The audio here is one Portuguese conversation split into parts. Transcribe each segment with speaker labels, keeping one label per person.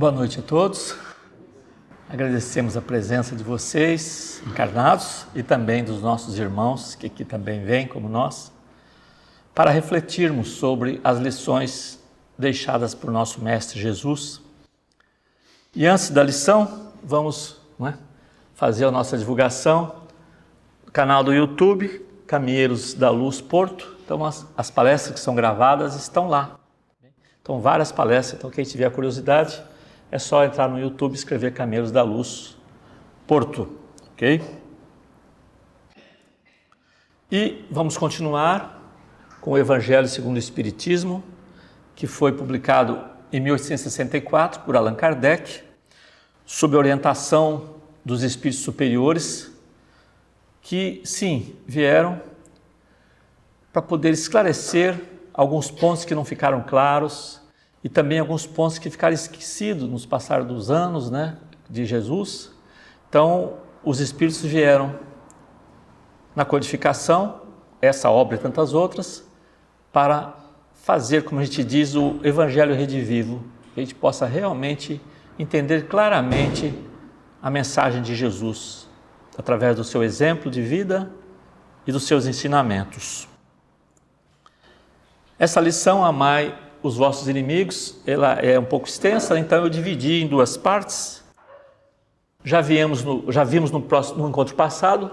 Speaker 1: Boa noite a todos. Agradecemos a presença de vocês, encarnados, e também dos nossos irmãos, que aqui também vêm, como nós, para refletirmos sobre as lições deixadas por nosso Mestre Jesus. E antes da lição, vamos fazer a nossa divulgação do canal do YouTube, Caminheiros da Luz Porto. Então, as palestras que são gravadas estão lá. Então, várias palestras. Então, quem tiver curiosidade, é só entrar no YouTube e escrever Caminheiros da Luz Porto, ok? E vamos continuar com o Evangelho segundo o Espiritismo, que foi publicado em 1864 por Allan Kardec, sob a orientação dos espíritos superiores, que, sim, vieram para poder esclarecer alguns pontos que não ficaram claros e também alguns pontos que ficaram esquecidos nos passar dos anos, de Jesus. Então, os espíritos vieram na codificação, essa obra e tantas outras, para fazer, como a gente diz, o Evangelho redivivo, que a gente possa realmente entender claramente a mensagem de Jesus, através do seu exemplo de vida e dos seus ensinamentos. Essa lição, Amai os vossos inimigos, ela é um pouco extensa, então eu dividi em duas partes. Já vimos no encontro passado,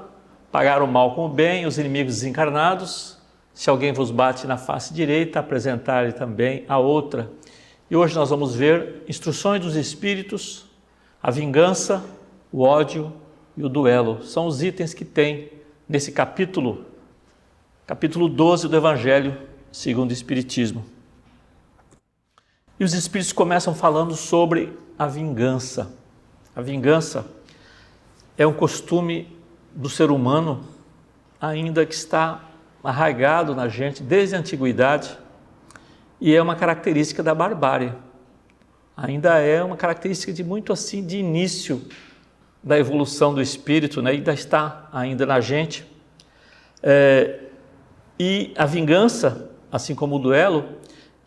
Speaker 1: pagar o mal com o bem, os inimigos desencarnados. Se alguém vos bate na face direita, apresentar-lhe também a outra. E hoje nós vamos ver instruções dos espíritos, a vingança, o ódio e o duelo. São os itens que tem nesse capítulo 12 do Evangelho segundo o Espiritismo. E os espíritos começam falando sobre a vingança. A vingança é um costume do ser humano, ainda que está arraigado na gente desde a antiguidade, e é uma característica da barbárie. Ainda é uma característica de muito assim, de início da evolução do espírito, ainda está ainda na gente. E a vingança, assim como o duelo,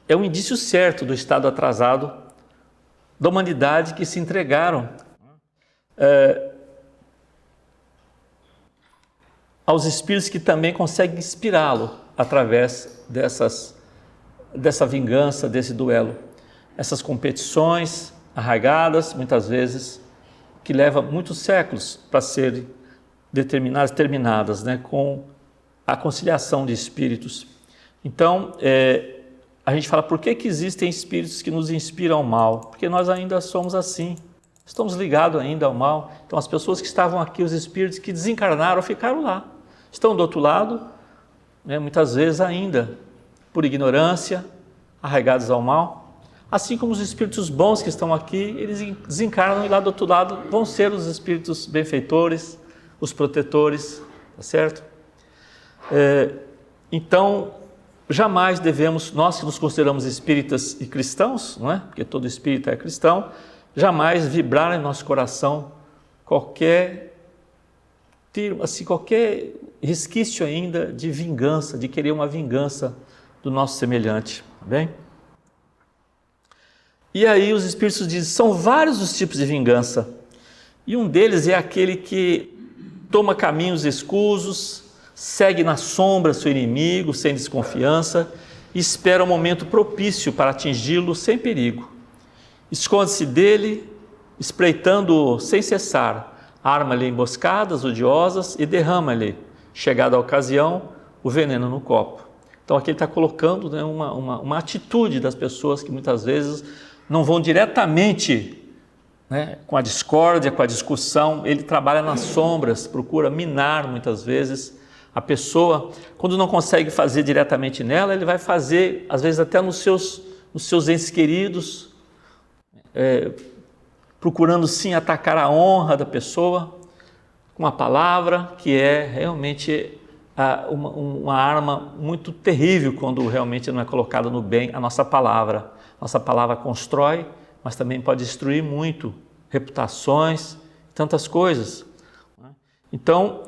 Speaker 1: é um indício certo do estado atrasado da humanidade que se entregaram aos espíritos que também conseguem inspirá-lo através dessa vingança, desse duelo. Essas competições arraigadas, muitas vezes, que levam muitos séculos para serem terminadas, com a conciliação de espíritos. Então, a gente fala, por que existem espíritos que nos inspiram ao mal? Porque nós ainda somos assim, estamos ligados ainda ao mal. Então, as pessoas que estavam aqui, os espíritos que desencarnaram, ficaram lá. Estão do outro lado, muitas vezes ainda, por ignorância, arraigados ao mal. Assim como os espíritos bons que estão aqui, eles desencarnam e lá do outro lado vão ser os espíritos benfeitores, os protetores, tá certo? Então, jamais devemos, nós que nos consideramos espíritas e cristãos, não é? Porque todo espírita é cristão, jamais vibrar em nosso coração qualquer resquício ainda de vingança, de querer uma vingança do nosso semelhante, tá bem? E aí os espíritos dizem, são vários os tipos de vingança, e um deles é aquele que toma caminhos escusos, segue na sombra seu inimigo, sem desconfiança, e espera um momento propício para atingi-lo sem perigo. Esconde-se dele, espreitando-o sem cessar, arma-lhe emboscadas odiosas e derrama-lhe, chegada a ocasião, o veneno no copo. Então aqui ele está colocando uma atitude das pessoas que muitas vezes não vão diretamente com a discórdia, com a discussão. Ele trabalha nas sombras, procura minar muitas vezes a pessoa. Quando não consegue fazer diretamente nela, ele vai fazer, às vezes até nos seus entes queridos, procurando sim atacar a honra da pessoa, com uma palavra que é realmente uma arma muito terrível quando realmente não é colocada no bem a nossa palavra. Nossa palavra constrói, mas também pode destruir muito reputações, tantas coisas. Então,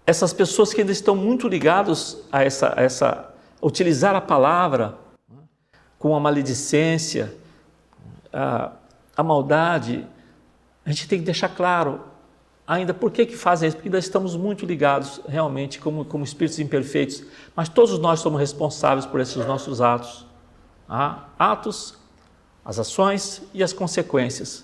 Speaker 1: essas pessoas que ainda estão muito ligados a utilizar a palavra, com a maledicência, a maldade, a gente tem que deixar claro ainda por que fazem isso, porque ainda estamos muito ligados realmente como espíritos imperfeitos, mas todos nós somos responsáveis por esses nossos atos. Atos, as ações e as consequências.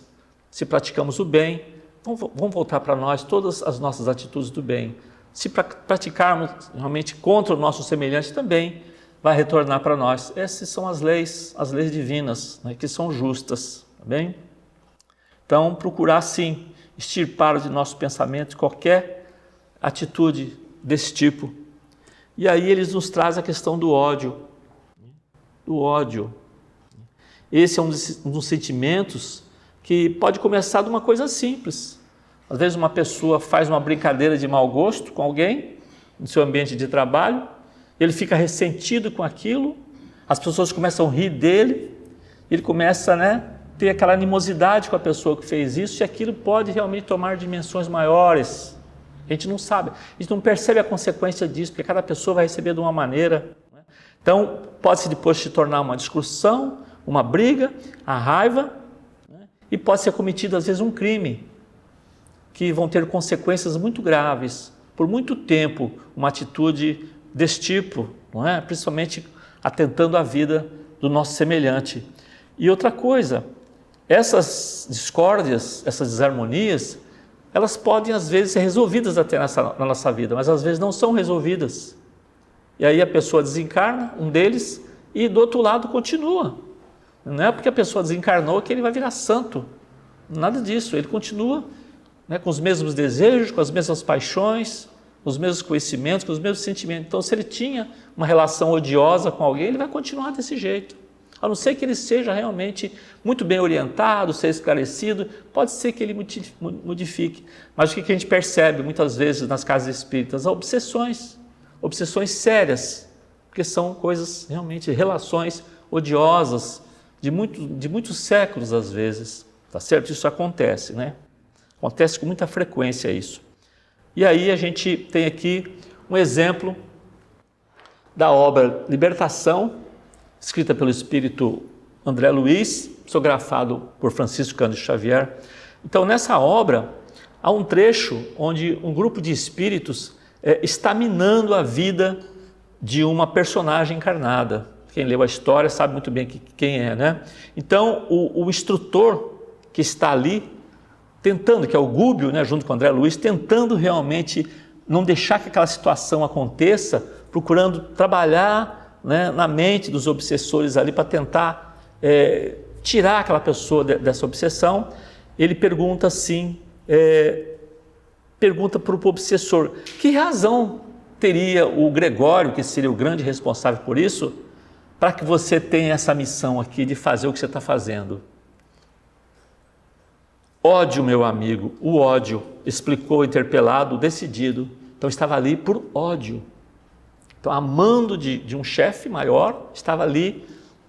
Speaker 1: Se praticamos o bem, vão voltar para nós todas as nossas atitudes do bem. Se praticarmos realmente contra o nosso semelhante, também vai retornar para nós. Essas são as leis divinas, né, que são justas, tá bem? Então, procurar sim extirpar de nosso pensamento qualquer atitude desse tipo. E aí eles nos trazem a questão do ódio. Do ódio. Esse é um dos sentimentos que pode começar de uma coisa simples. Às vezes uma pessoa faz uma brincadeira de mau gosto com alguém no seu ambiente de trabalho, ele fica ressentido com aquilo, as pessoas começam a rir dele, ele começa a ter aquela animosidade com a pessoa que fez isso, e aquilo pode realmente tomar dimensões maiores. A gente não sabe, a gente não percebe a consequência disso, porque cada pessoa vai receber de uma maneira. Então, pode-se depois se tornar uma discussão, uma briga, a raiva, e pode ser cometido às vezes um crime, que vão ter consequências muito graves. Por muito tempo, uma atitude desse tipo, não é? Principalmente atentando à vida do nosso semelhante. E outra coisa, essas discórdias, essas desarmonias, elas podem às vezes ser resolvidas até na nossa vida, mas às vezes não são resolvidas. E aí a pessoa desencarna, um deles, e do outro lado continua. Não é porque a pessoa desencarnou que ele vai virar santo. Nada disso, ele continua com os mesmos desejos, com as mesmas paixões, com os mesmos conhecimentos, com os mesmos sentimentos. Então, se ele tinha uma relação odiosa com alguém, ele vai continuar desse jeito. A não ser que ele seja realmente muito bem orientado, seja esclarecido, pode ser que ele modifique. Mas o que a gente percebe muitas vezes nas casas espíritas? Obsessões sérias, porque são coisas realmente, relações odiosas de muitos séculos às vezes, tá certo? Isso acontece, né? Acontece com muita frequência isso. E aí a gente tem aqui um exemplo da obra Libertação, escrita pelo espírito André Luiz, psicografado por Francisco Cândido Xavier. Então, nessa obra, há um trecho onde um grupo de espíritos está minando a vida de uma personagem encarnada. Quem leu a história sabe muito bem quem é, né? Então, o instrutor que está ali, tentando, que é o Gúbio, né, junto com o André Luiz, tentando realmente não deixar que aquela situação aconteça, procurando trabalhar, né, na mente dos obsessores ali para tentar tirar aquela pessoa dessa obsessão. Ele pergunta assim, pergunta para o obsessor, que razão teria o Gregório, que seria o grande responsável por isso, para que você tenha essa missão aqui de fazer o que você está fazendo? Ódio, meu amigo, o ódio, explicou o interpelado, decidido. Então estava ali por ódio. Então, amando de um chefe maior, estava ali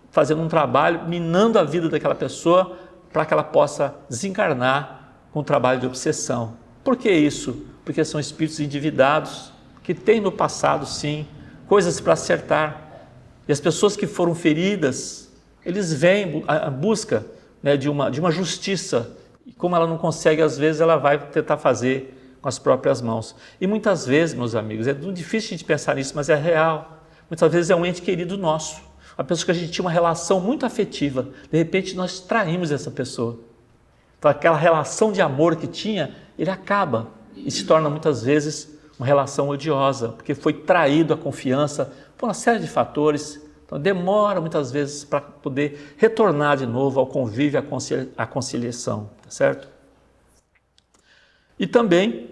Speaker 1: fazendo um trabalho, minando a vida daquela pessoa para que ela possa desencarnar com o trabalho de obsessão. Por que isso? Porque são espíritos endividados, que têm no passado, sim, coisas para acertar. E as pessoas que foram feridas, eles vêm à busca, né, de uma justiça. E como ela não consegue, às vezes ela vai tentar fazer com as próprias mãos. E muitas vezes, meus amigos, é muito difícil a gente pensar nisso, mas é real. Muitas vezes é um ente querido nosso, uma pessoa que a gente tinha uma relação muito afetiva. De repente nós traímos essa pessoa. Então aquela relação de amor que tinha, ele acaba e se torna muitas vezes uma relação odiosa, porque foi traído a confiança por uma série de fatores. Então demora muitas vezes para poder retornar de novo ao convívio, à conciliação, tá certo? E também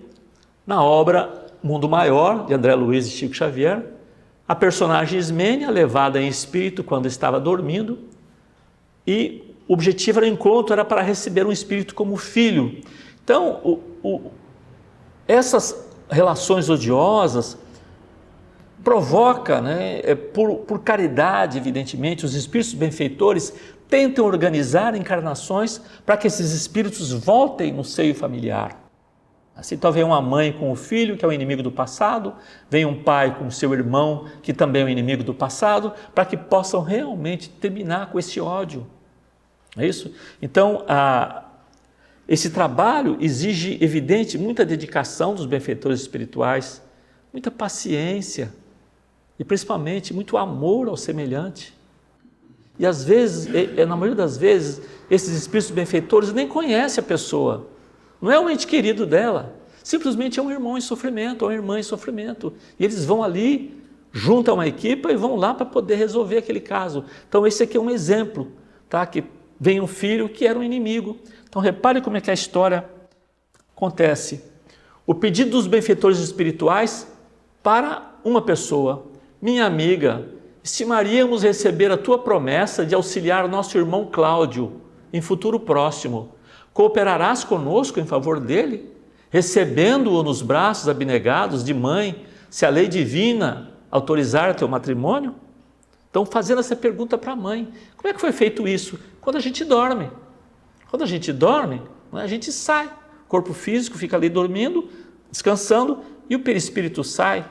Speaker 1: na obra Mundo Maior, de André Luiz e Chico Xavier, a personagem Ismênia, levada em espírito quando estava dormindo, e o objetivo do encontro era para receber um espírito como filho. Então, essas relações odiosas provoca, né, por caridade, evidentemente, os espíritos benfeitores tentam organizar encarnações para que esses espíritos voltem no seio familiar. Assim, então vem uma mãe com o filho, que é o inimigo do passado, vem um pai com o seu irmão, que também é o inimigo do passado, para que possam realmente terminar com esse ódio. É isso? Então, esse trabalho exige, evidente, muita dedicação dos benfeitores espirituais, muita paciência e, principalmente, muito amor ao semelhante. E, às vezes, na maioria das vezes, esses espíritos benfeitores nem conhecem a pessoa. Não é um ente querido dela, simplesmente é um irmão em sofrimento, ou uma irmã em sofrimento. E eles vão ali, juntam uma equipe e vão lá para poder resolver aquele caso. Então esse aqui é um exemplo, tá? Que vem um filho que era um inimigo. Então repare como é que a história acontece. O pedido dos benfeitores espirituais para uma pessoa: minha amiga, estimaríamos receber a tua promessa de auxiliar nosso irmão Cláudio em futuro próximo. Cooperarás conosco em favor dele, recebendo-o nos braços abnegados de mãe, se a lei divina autorizar teu matrimônio? Então, fazendo essa pergunta para a mãe. Como é que foi feito isso? Quando a gente dorme. Quando a gente dorme, a gente sai. O corpo físico fica ali dormindo, descansando, e o perispírito sai.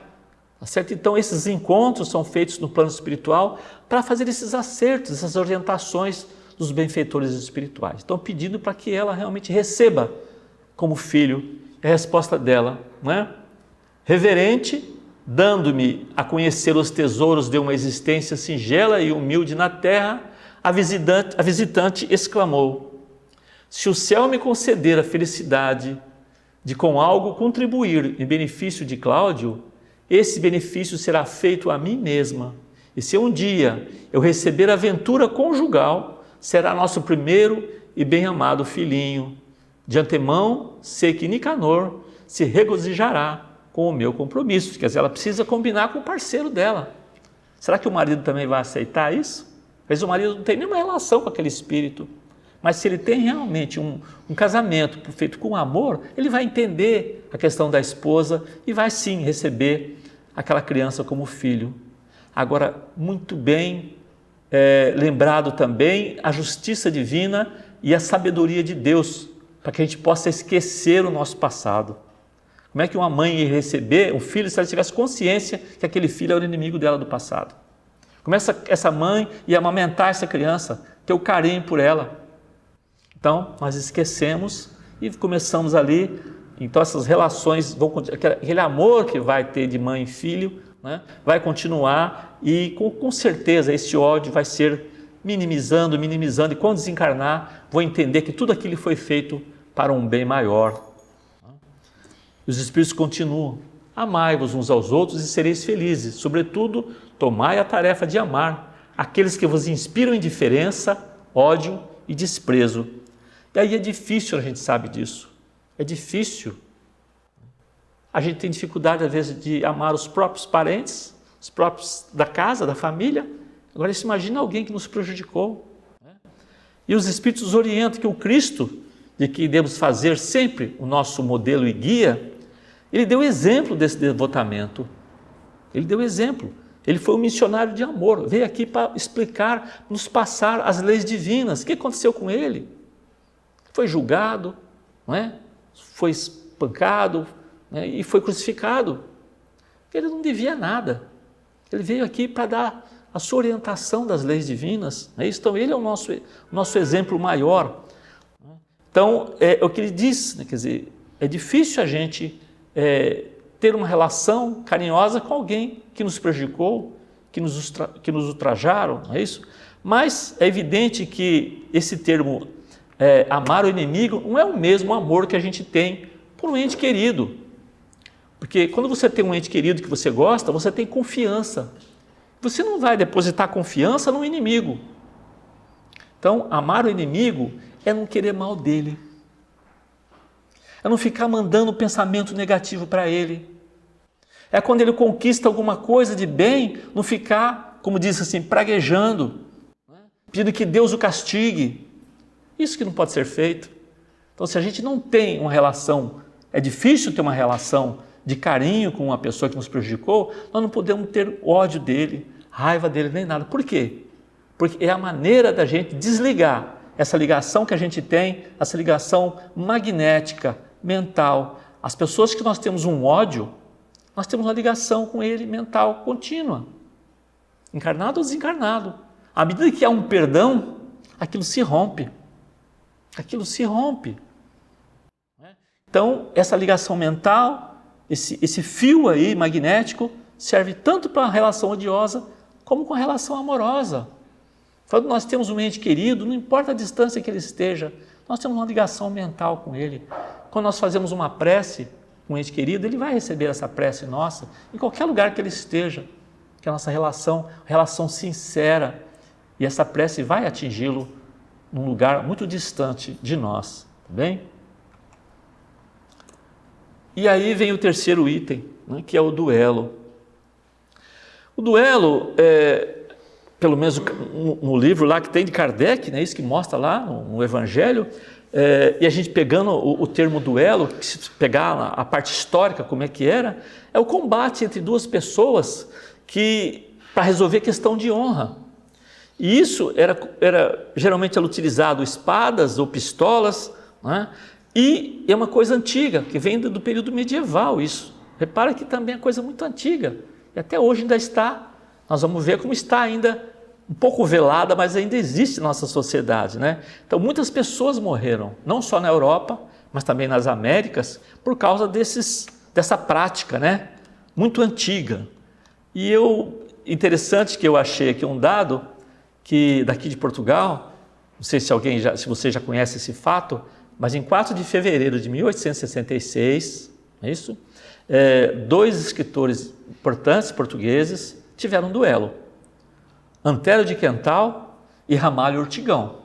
Speaker 1: Tá certo? Então, esses encontros são feitos no plano espiritual para fazer esses acertos, essas orientações dos benfeitores espirituais. Estão pedindo para que ela realmente receba como filho. A resposta dela, não é? Reverente, dando-me a conhecer os tesouros de uma existência singela e humilde na terra, a visitante exclamou: se o céu me conceder a felicidade de com algo contribuir em benefício de Cláudio, esse benefício será feito a mim mesma. E se um dia eu receber a ventura conjugal, será nosso primeiro e bem-amado filhinho. De antemão, sei que Nicanor se regozijará com o meu compromisso. Quer dizer, ela precisa combinar com o parceiro dela. Será que o marido também vai aceitar isso? Às vezes o marido não tem nenhuma relação com aquele espírito. Mas se ele tem realmente um casamento feito com amor, ele vai entender a questão da esposa e vai sim receber aquela criança como filho. Agora, muito bem lembrado também a justiça divina e a sabedoria de Deus, para que a gente possa esquecer o nosso passado. Como é que uma mãe ia receber um filho se ela tivesse consciência que aquele filho era o inimigo dela do passado? Como essa mãe ia amamentar essa criança, ter o carinho por ela? Então, nós esquecemos e começamos ali. Então, essas relações, aquele amor que vai ter de mãe e filho, né, vai continuar e com certeza esse ódio vai ser minimizando, e quando desencarnar, vou entender que tudo aquilo foi feito para um bem maior. Os Espíritos continuam: amai-vos uns aos outros e sereis felizes, sobretudo, tomai a tarefa de amar aqueles que vos inspiram indiferença, ódio e desprezo. E aí é difícil, a gente sabe disso, é difícil. A gente tem dificuldade, às vezes, de amar os próprios parentes, os próprios da casa, da família. Agora, se imagina alguém que nos prejudicou. Né? E os Espíritos nos orientam que o Cristo, de que devemos fazer sempre o nosso modelo e guia, ele deu exemplo desse devotamento. Ele deu exemplo. Ele foi um missionário de amor. Veio aqui para explicar, nos passar as leis divinas. O que aconteceu com ele? Foi julgado, não é? Foi espancado, e foi crucificado. Ele não devia nada. Ele veio aqui para dar a sua orientação das leis divinas. Então, ele é o nosso exemplo maior. Então, é o que ele diz, quer dizer, é difícil a gente ter uma relação carinhosa com alguém que nos prejudicou, que nos ultrajaram, não é isso? Mas é evidente que esse termo amar o inimigo não é o mesmo amor que a gente tem por um ente querido. Porque quando você tem um ente querido que você gosta, você tem confiança. Você não vai depositar confiança no inimigo. Então, amar o inimigo é não querer mal dele. É não ficar mandando pensamento negativo para ele. É quando ele conquista alguma coisa de bem, não ficar, como diz assim, praguejando, pedindo que Deus o castigue. Isso que não pode ser feito. Então, se a gente não tem uma relação, é difícil ter uma relação de carinho com uma pessoa que nos prejudicou, nós não podemos ter ódio dele, raiva dele, nem nada. Por quê? Porque é a maneira da gente desligar essa ligação que a gente tem, essa ligação magnética, mental, As pessoas que nós temos um ódio, nós temos uma ligação com ele mental contínua, encarnado ou desencarnado. À medida que há um perdão, aquilo se rompe. Aquilo se rompe. Então, essa ligação mental, esse fio aí magnético, serve tanto para a relação odiosa, como com a relação amorosa. Quando nós temos um ente querido, não importa a distância que ele esteja, nós temos uma ligação mental com ele. Quando nós fazemos uma prece com um ente querido, ele vai receber essa prece nossa, em qualquer lugar que ele esteja, que a nossa relação sincera, e essa prece vai atingi-lo num lugar muito distante de nós, tá bem? E aí vem o terceiro item, né, que é o duelo. O duelo, pelo menos no livro lá que tem de Kardec, né, isso que mostra lá no Evangelho, e a gente pegando o termo duelo, se pegar a parte histórica, como é que era, é o combate entre duas pessoas para resolver questão de honra. E isso geralmente era utilizado espadas ou pistolas, né? E é uma coisa antiga, que vem do período medieval isso. Repara que também é coisa muito antiga, e até hoje ainda está, nós vamos ver como está ainda um pouco velada, mas ainda existe na nossa sociedade, né? Então muitas pessoas morreram, não só na Europa, mas também nas Américas, por causa dessa prática, né? Muito antiga. E interessante que eu achei aqui um dado, que daqui de Portugal, não sei se você já conhece esse fato, mas em 4 de fevereiro de 1866, é isso? 2 escritores importantes portugueses tiveram um duelo. Antero de Quental e Ramalho Ortigão.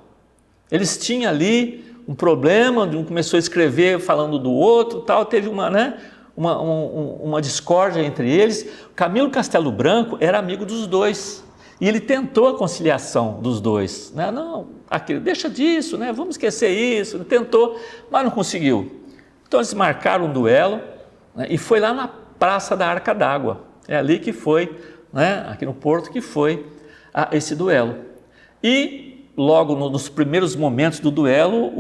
Speaker 1: Eles tinham ali um problema, um começou a escrever falando do outro, tal, teve uma discórdia entre eles. Camilo Castelo Branco era amigo dos dois e ele tentou a conciliação dos dois, né? Não, deixa disso, né? Vamos esquecer isso. Ele tentou, mas não conseguiu. Então eles marcaram um duelo, né? E foi lá na Praça da Arca d'Água. É ali que foi, né? Aqui no Porto, que foi esse duelo. E logo nos primeiros momentos do duelo,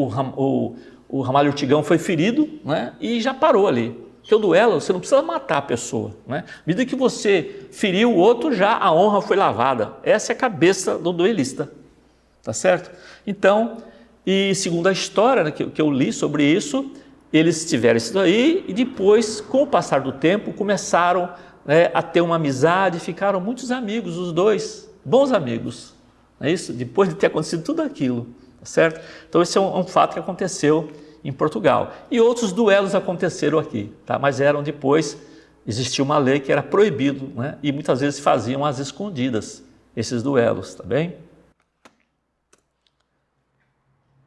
Speaker 1: o Ramalho Ortigão foi ferido, né? E já parou ali. Porque o duelo, você não precisa matar a pessoa, né? À medida que você feriu o outro, já a honra foi lavada. Essa é a cabeça do duelista, tá certo? Então, e segundo a história, né, que eu li sobre isso, eles tiveram isso daí e depois, com o passar do tempo, começaram, né, a ter uma amizade, ficaram muitos amigos, os dois, bons amigos, não é isso? Depois de ter acontecido tudo aquilo, tá certo? Então esse é um fato que aconteceu em Portugal. E outros duelos aconteceram aqui, tá? Mas depois, existia uma lei que era proibido, né? E muitas vezes faziam às escondidas esses duelos, tá bem?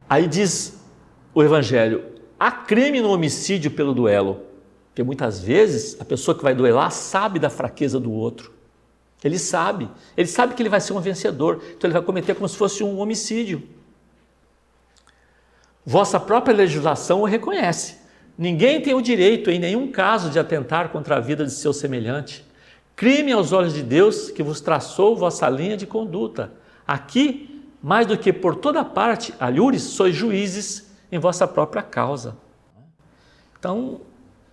Speaker 1: Aí diz o Evangelho, há crime no homicídio pelo duelo, porque muitas vezes a pessoa que vai duelar sabe da fraqueza do outro. Ele sabe que ele vai ser um vencedor, então ele vai cometer como se fosse um homicídio. Vossa própria legislação o reconhece. Ninguém tem o direito, em nenhum caso, de atentar contra a vida de seu semelhante. Crime aos olhos de Deus que vos traçou vossa linha de conduta. Aqui, mais do que por toda parte, alhures, sois juízes em vossa própria causa. Então,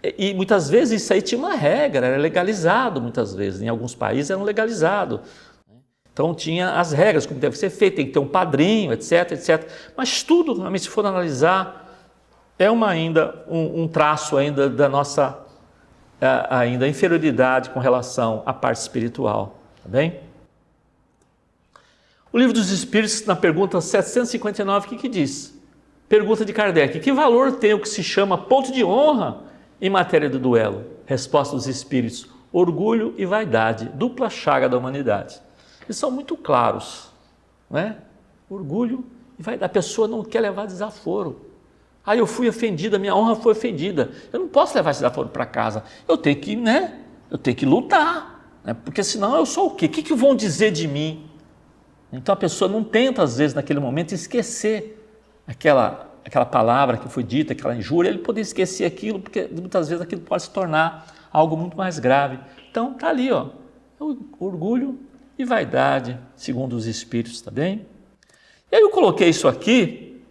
Speaker 1: e muitas vezes isso aí tinha uma regra, era legalizado muitas vezes, em alguns países era legalizado. Então tinha as regras, como deve ser feito, tem que ter um padrinho, etc, etc. Mas tudo, realmente, se for analisar, é ainda um traço ainda da nossa ainda inferioridade com relação à parte espiritual, tá bem? O Livro dos Espíritos, na pergunta 759, o que diz? Pergunta de Kardec, que valor tem o que se chama ponto de honra em matéria do duelo? Resposta dos Espíritos, orgulho e vaidade, dupla chaga da humanidade. Eles são muito claros, né? Orgulho e vaidade. A pessoa não quer levar desaforo. Eu fui ofendida, minha honra foi ofendida. Eu não posso levar esse desaforo para casa. Eu tenho que, né? Eu tenho que lutar, né? Porque senão eu sou o quê? O que vão dizer de mim? Então a pessoa não tenta, às vezes, naquele momento, esquecer aquela palavra que foi dita, aquela injúria, ele poder esquecer aquilo, porque muitas vezes aquilo pode se tornar algo muito mais grave. Então está ali, ó, orgulho e vaidade, segundo os Espíritos, tá bem? E aí eu coloquei isso aqui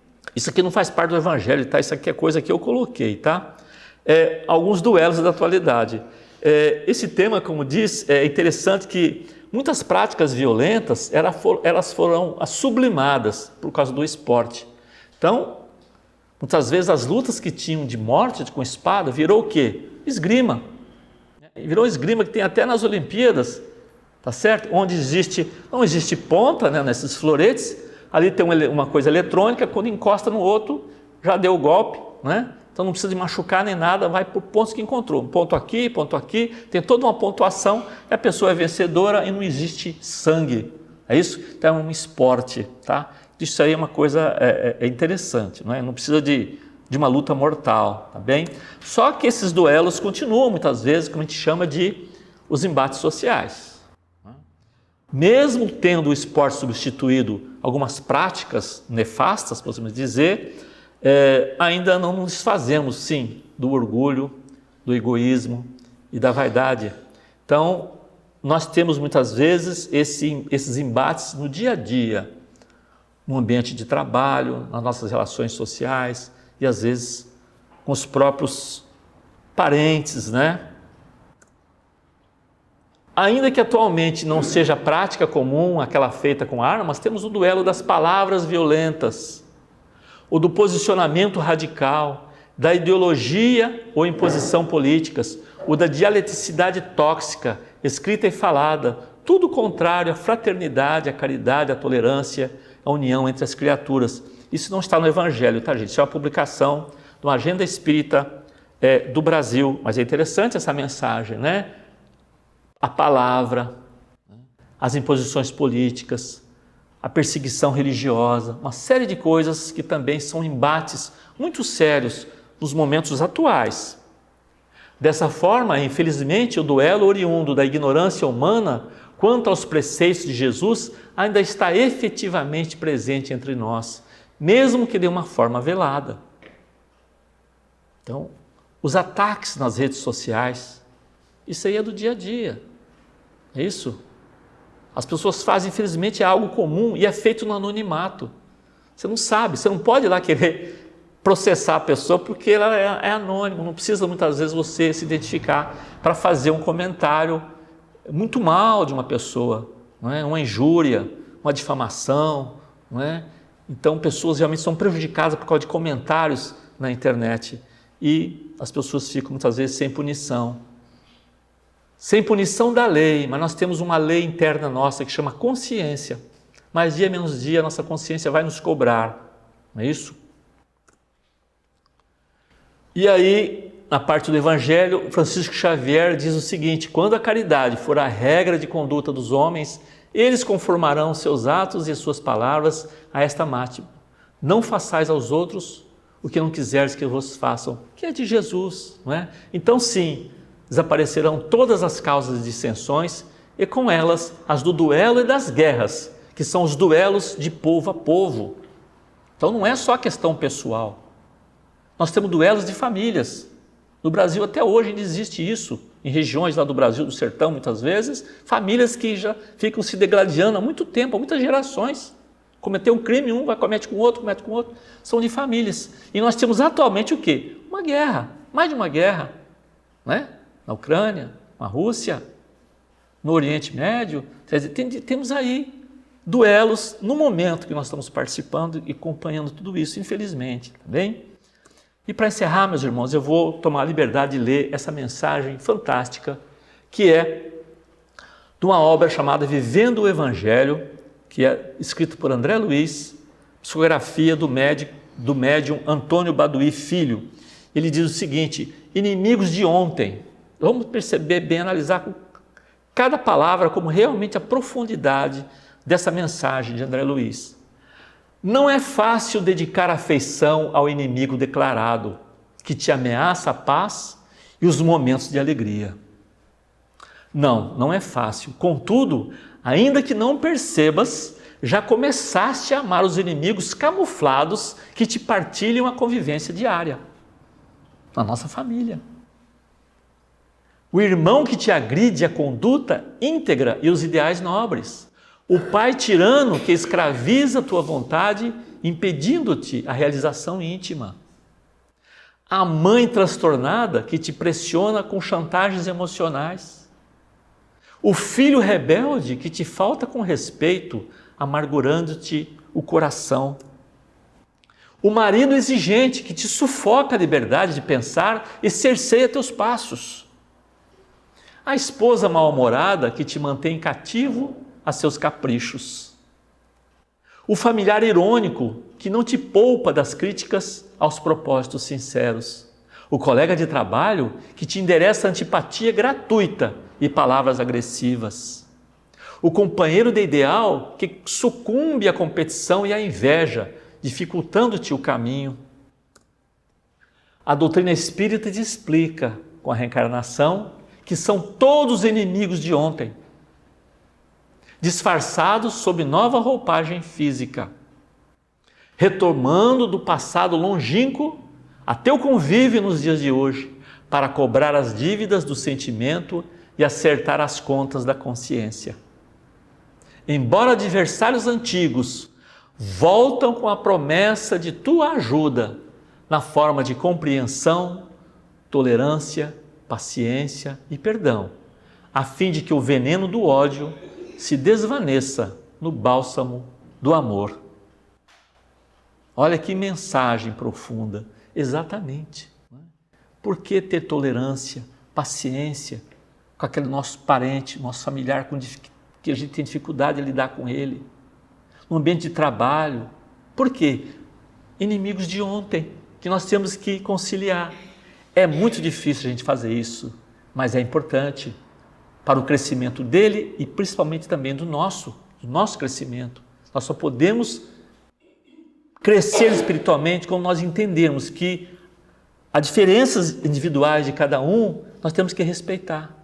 Speaker 1: não faz parte do Evangelho, tá? Isso aqui é coisa que eu coloquei, tá? alguns duelos da atualidade. Esse tema, como diz, é interessante que muitas práticas violentas elas foram sublimadas por causa do esporte. Então, muitas vezes as lutas que tinham de morte com espada virou o quê? Esgrima. Virou esgrima que tem até nas Olimpíadas, tá certo? Onde não existe ponta, né, nesses floretes, ali tem uma coisa eletrônica, quando encosta no outro, já deu o golpe, né? Então não precisa de machucar nem nada, vai por pontos que encontrou. Um ponto aqui, tem toda uma pontuação, e a pessoa é vencedora e não existe sangue. É isso? Então é um esporte, tá? Isso aí é uma coisa interessante, não é? Não precisa de uma luta mortal, tá bem? Só que esses duelos continuam muitas vezes, como a gente chama de os embates sociais. Mesmo tendo o esporte substituído algumas práticas nefastas, podemos dizer, ainda não nos desfazemos, sim, do orgulho, do egoísmo e da vaidade. Então, nós temos muitas vezes esses embates no dia a dia, no ambiente de trabalho, nas nossas relações sociais e às vezes com os próprios parentes, né? Ainda que atualmente não seja prática comum aquela feita com armas, temos o duelo das palavras violentas, ou do posicionamento radical, da ideologia ou imposição políticas, ou da dialeticidade tóxica, escrita e falada, tudo contrário à fraternidade, à caridade, à tolerância, à união entre as criaturas. Isso não está no Evangelho, tá, gente? Isso é uma publicação de uma agenda espírita do Brasil, mas é interessante essa mensagem, né? A palavra, as imposições políticas, a perseguição religiosa, uma série de coisas que também são embates muito sérios nos momentos atuais. Dessa forma, infelizmente, o duelo oriundo da ignorância humana quanto aos preceitos de Jesus ainda está efetivamente presente entre nós, mesmo que de uma forma velada. Então, os ataques nas redes sociais, isso aí é do dia a dia. É isso? As pessoas fazem, infelizmente, algo comum e é feito no anonimato. Você não sabe, você não pode ir lá querer processar a pessoa porque ela é anônima, não precisa muitas vezes você se identificar para fazer um comentário muito mal de uma pessoa, não é? Uma injúria, uma difamação, não é? Então, pessoas realmente são prejudicadas por causa de comentários na internet e as pessoas ficam muitas vezes sem punição. Sem punição da lei, mas nós temos uma lei interna nossa que chama consciência. Mais dia menos dia a nossa consciência vai nos cobrar, não é isso? E aí, na parte do Evangelho, Francisco Xavier diz o seguinte: quando a caridade for a regra de conduta dos homens, eles conformarão seus atos e suas palavras a esta máxima: não façais aos outros o que não quiseres que vos façam, que é de Jesus, não é? Então, sim, desaparecerão todas as causas de dissensões e com elas as do duelo e das guerras, que são os duelos de povo a povo. Então não é só questão pessoal. Nós temos duelos de famílias. No Brasil até hoje ainda existe isso, em regiões lá do Brasil, do sertão muitas vezes, famílias que já ficam se degladiando há muito tempo, há muitas gerações. Cometeu um crime, um vai comete com o outro, são de famílias. E nós temos atualmente o quê? Uma guerra, mais de uma guerra, né? Na Ucrânia, na Rússia, no Oriente Médio, temos aí duelos no momento que nós estamos participando e acompanhando tudo isso, infelizmente, tá bem? E para encerrar, meus irmãos, eu vou tomar a liberdade de ler essa mensagem fantástica, que é de uma obra chamada Vivendo o Evangelho, que é escrito por André Luiz, psicografia do médium Antônio Baduí Filho. Ele diz o seguinte: inimigos de ontem. Vamos perceber bem, analisar com cada palavra como realmente a profundidade dessa mensagem de André Luiz. Não é fácil dedicar afeição ao inimigo declarado, que te ameaça a paz e os momentos de alegria. Não é fácil. Contudo, ainda que não percebas, já começaste a amar os inimigos camuflados que te partilham a convivência diária. Na nossa família. O irmão que te agride a conduta íntegra e os ideais nobres. O pai tirano que escraviza a tua vontade, impedindo-te a realização íntima. A mãe transtornada que te pressiona com chantagens emocionais. O filho rebelde que te falta com respeito, amargurando-te o coração. O marido exigente que te sufoca a liberdade de pensar e cerceia teus passos. A esposa mal-humorada que te mantém cativo a seus caprichos. O familiar irônico que não te poupa das críticas aos propósitos sinceros. O colega de trabalho que te endereça antipatia gratuita e palavras agressivas. O companheiro de ideal que sucumbe à competição e à inveja, dificultando-te o caminho. A doutrina espírita te explica, com a reencarnação, que são todos inimigos de ontem, disfarçados sob nova roupagem física, retomando do passado longínquo a teu convívio nos dias de hoje, para cobrar as dívidas do sentimento e acertar as contas da consciência. Embora adversários antigos, voltam com a promessa de tua ajuda na forma de compreensão, tolerância, paciência e perdão, a fim de que o veneno do ódio se desvaneça no bálsamo do amor. Olha que mensagem profunda, exatamente. Por que ter tolerância, paciência com aquele nosso parente, nosso familiar que a gente tem dificuldade de lidar com ele? No ambiente de trabalho. Por quê? Inimigos de ontem, que nós temos que conciliar. É muito difícil a gente fazer isso, mas é importante para o crescimento dele e principalmente também do nosso crescimento. Nós só podemos crescer espiritualmente quando nós entendermos que as diferenças individuais de cada um, nós temos que respeitar.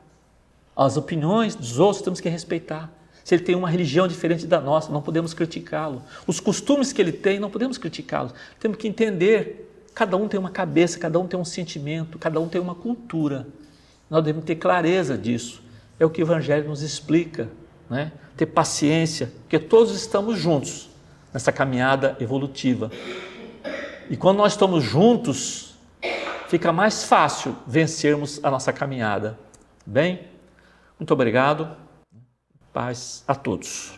Speaker 1: As opiniões dos outros temos que respeitar. Se ele tem uma religião diferente da nossa, não podemos criticá-lo. Os costumes que ele tem, não podemos criticá-los. Temos que entender, cada um tem uma cabeça, cada um tem um sentimento, cada um tem uma cultura. Nós devemos ter clareza disso. É o que o Evangelho nos explica, né? Ter paciência, porque todos estamos juntos nessa caminhada evolutiva. E quando nós estamos juntos, fica mais fácil vencermos a nossa caminhada. Bem? Muito obrigado. Paz a todos.